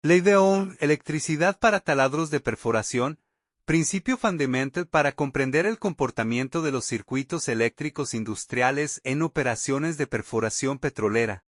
Ley de Ohm, electricidad para taladros de perforación, principio fundamental para comprender el comportamiento de los circuitos eléctricos industriales en operaciones de perforación petrolera.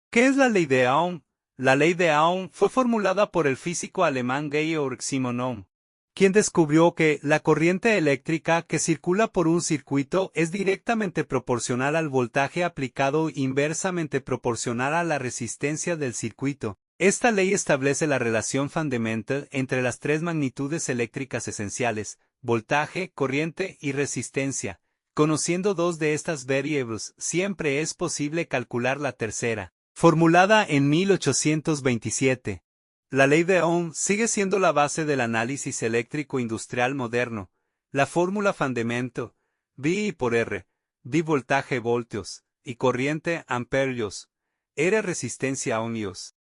¿Qué es la ley de Ohm? La ley de Ohm fue formulada por el físico alemán Georg Simon Ohm, quien descubrió que la corriente eléctrica que circula por un circuito es directamente proporcional al voltaje aplicado e inversamente proporcional a la resistencia del circuito. Esta ley establece la relación fundamental entre las tres magnitudes eléctricas esenciales, voltaje, corriente y resistencia. Conociendo dos de estas variables, siempre es posible calcular la tercera. Formulada en 1827. La ley de Ohm sigue siendo la base del análisis eléctrico industrial moderno. La fórmula fundamento, V por R, V voltaje voltios, y corriente amperios, R resistencia ohmios.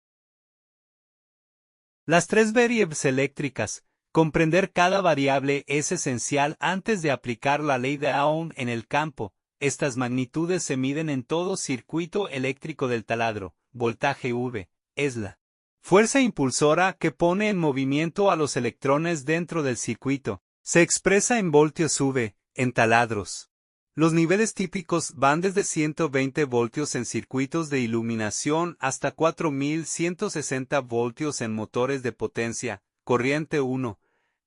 Las tres variables eléctricas, comprender cada variable es esencial antes de aplicar la ley de Ohm en el campo. Estas magnitudes se miden en todo circuito eléctrico del taladro. Voltaje V es la fuerza impulsora que pone en movimiento a los electrones dentro del circuito. Se expresa en voltios V, en taladros. Los niveles típicos van desde 120 voltios en circuitos de iluminación hasta 4160 voltios en motores de potencia. Corriente 1.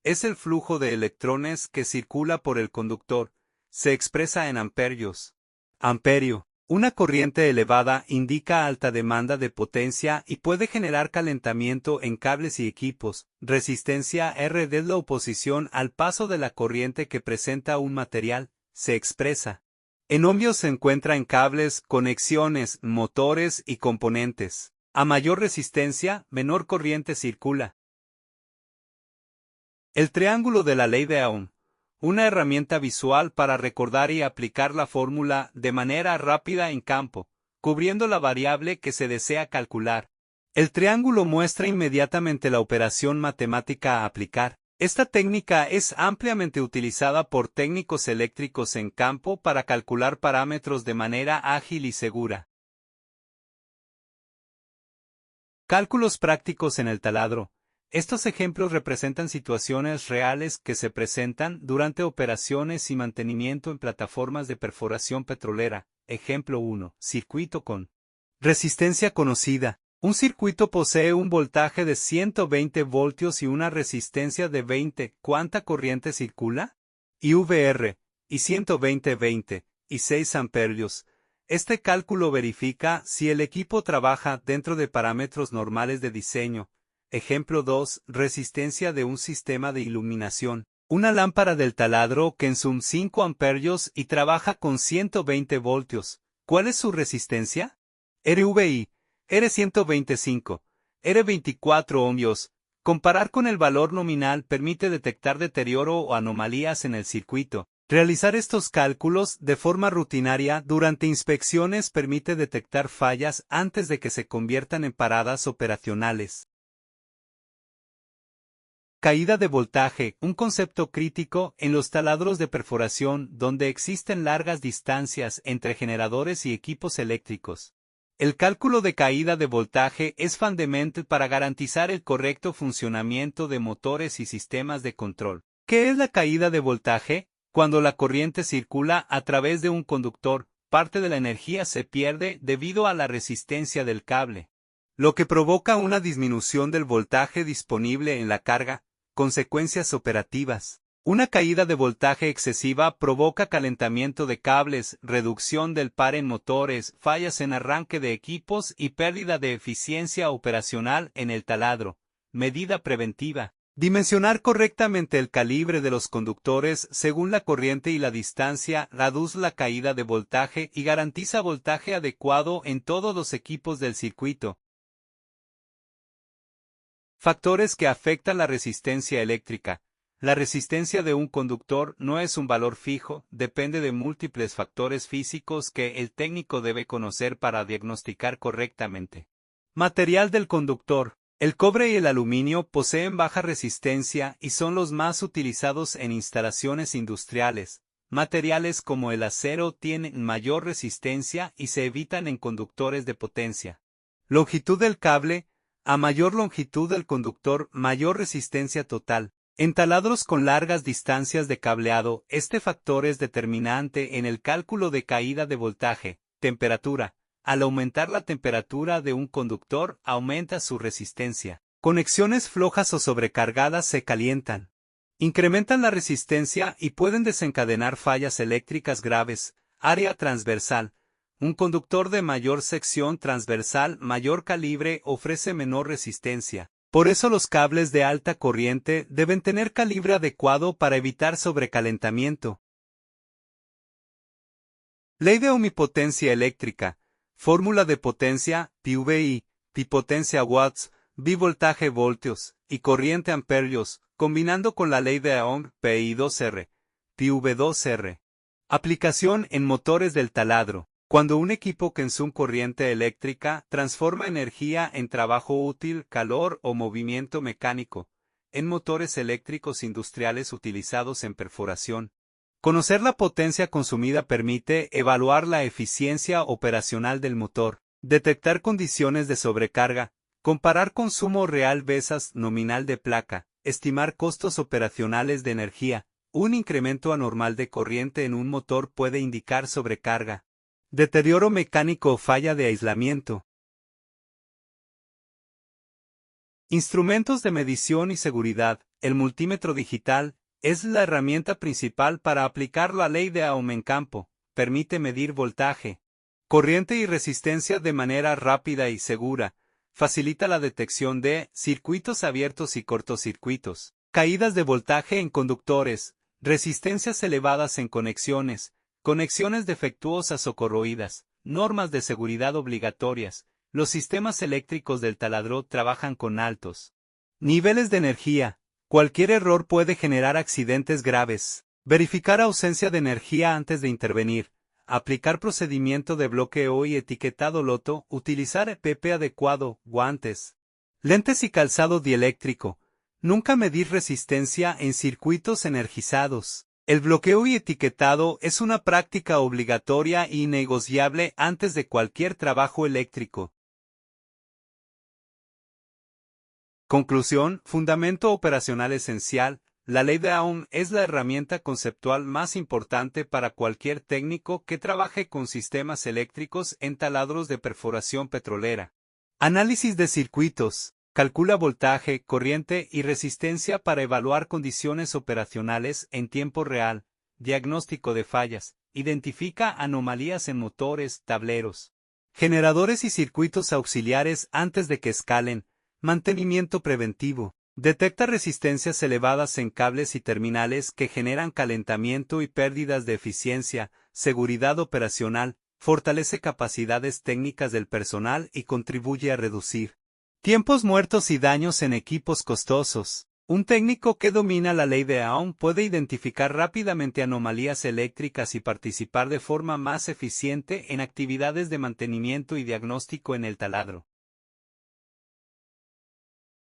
Es el flujo de electrones que circula por el conductor. Se expresa en amperios. Amperio. Una corriente elevada indica alta demanda de potencia y puede generar calentamiento en cables y equipos. Resistencia R es la oposición al paso de la corriente que presenta un material. Se expresa en ohmios. Se encuentra en cables, conexiones, motores y componentes. A mayor resistencia, menor corriente circula. El triángulo de la ley de Ohm. Una herramienta visual para recordar y aplicar la fórmula de manera rápida en campo, cubriendo la variable que se desea calcular. El triángulo muestra inmediatamente la operación matemática a aplicar. Esta técnica es ampliamente utilizada por técnicos eléctricos en campo para calcular parámetros de manera ágil y segura. Cálculos prácticos en el taladro. Estos ejemplos representan situaciones reales que se presentan durante operaciones y mantenimiento en plataformas de perforación petrolera. Ejemplo 1. Circuito con resistencia conocida. Un circuito posee un voltaje de 120 voltios y una resistencia de 20. ¿Cuánta corriente circula? Y VR, y 120 y 6 amperios. Este cálculo verifica si el equipo trabaja dentro de parámetros normales de diseño. Ejemplo 2. Resistencia de un sistema de iluminación. Una lámpara del taladro que consume 5 amperios y trabaja con 120 voltios. ¿Cuál es su resistencia? RVI, R125, R24 ohmios. Comparar con el valor nominal permite detectar deterioro o anomalías en el circuito. Realizar estos cálculos de forma rutinaria durante inspecciones permite detectar fallas antes de que se conviertan en paradas operacionales. Caída de voltaje, un concepto crítico en los taladros de perforación donde existen largas distancias entre generadores y equipos eléctricos. El cálculo de caída de voltaje es fundamental para garantizar el correcto funcionamiento de motores y sistemas de control. ¿Qué es la caída de voltaje? Cuando la corriente circula a través de un conductor, parte de la energía se pierde debido a la resistencia del cable, lo que provoca una disminución del voltaje disponible en la carga. Consecuencias operativas. Una caída de voltaje excesiva provoca calentamiento de cables, reducción del par en motores, fallas en arranque de equipos y pérdida de eficiencia operacional en el taladro. Medida preventiva. Dimensionar correctamente el calibre de los conductores según la corriente y la distancia reduce la caída de voltaje y garantiza voltaje adecuado en todos los equipos del circuito. Factores que afectan la resistencia eléctrica. La resistencia de un conductor no es un valor fijo, depende de múltiples factores físicos que el técnico debe conocer para diagnosticar correctamente. Material del conductor. El cobre y el aluminio poseen baja resistencia y son los más utilizados en instalaciones industriales. Materiales como el acero tienen mayor resistencia y se evitan en conductores de potencia. Longitud del cable. A mayor longitud del conductor, mayor resistencia total. En taladros con largas distancias de cableado, este factor es determinante en el cálculo de caída de voltaje. Temperatura. Al aumentar la temperatura de un conductor, aumenta su resistencia. Conexiones flojas o sobrecargadas se calientan. Incrementan la resistencia y pueden desencadenar fallas eléctricas graves. Área transversal. Un conductor de mayor sección transversal, mayor calibre, ofrece menor resistencia. Por eso los cables de alta corriente deben tener calibre adecuado para evitar sobrecalentamiento. Ley de omnipotencia eléctrica. Fórmula de potencia, PVI, pi potencia watts, vi voltaje voltios, y corriente amperios, combinando con la ley de Ohm, PI2R, PV2R. Aplicación en motores del taladro. Cuando un equipo que consume corriente eléctrica transforma energía en trabajo útil, calor o movimiento mecánico, en motores eléctricos industriales utilizados en perforación. Conocer la potencia consumida permite evaluar la eficiencia operacional del motor, detectar condiciones de sobrecarga, comparar consumo real versus nominal de placa, estimar costos operacionales de energía. Un incremento anormal de corriente en un motor puede indicar sobrecarga, deterioro mecánico o falla de aislamiento. Instrumentos de medición y seguridad. El multímetro digital es la herramienta principal para aplicar la ley de Ohm en campo. Permite medir voltaje, corriente y resistencia de manera rápida y segura. Facilita la detección de circuitos abiertos y cortocircuitos, caídas de voltaje en conductores, resistencias elevadas en conexiones, conexiones defectuosas o corroídas, normas de seguridad obligatorias. Los sistemas eléctricos del taladro trabajan con altos niveles de energía. Cualquier error puede generar accidentes graves. Verificar ausencia de energía antes de intervenir. Aplicar procedimiento de bloqueo y etiquetado loto. Utilizar EPP adecuado, guantes, lentes y calzado dieléctrico. Nunca medir resistencia en circuitos energizados. El bloqueo y etiquetado es una práctica obligatoria y negociable antes de cualquier trabajo eléctrico. Conclusión, fundamento operacional esencial. La ley de Ohm es la herramienta conceptual más importante para cualquier técnico que trabaje con sistemas eléctricos en taladros de perforación petrolera. Análisis de circuitos. Calcula voltaje, corriente y resistencia para evaluar condiciones operacionales en tiempo real. Diagnóstico de fallas. Identifica anomalías en motores, tableros, generadores y circuitos auxiliares antes de que escalen. Mantenimiento preventivo. Detecta resistencias elevadas en cables y terminales que generan calentamiento y pérdidas de eficiencia. Seguridad operacional. Fortalece capacidades técnicas del personal y contribuye a reducir tiempos muertos y daños en equipos costosos. Un técnico que domina la ley de Ohm puede identificar rápidamente anomalías eléctricas y participar de forma más eficiente en actividades de mantenimiento y diagnóstico en el taladro.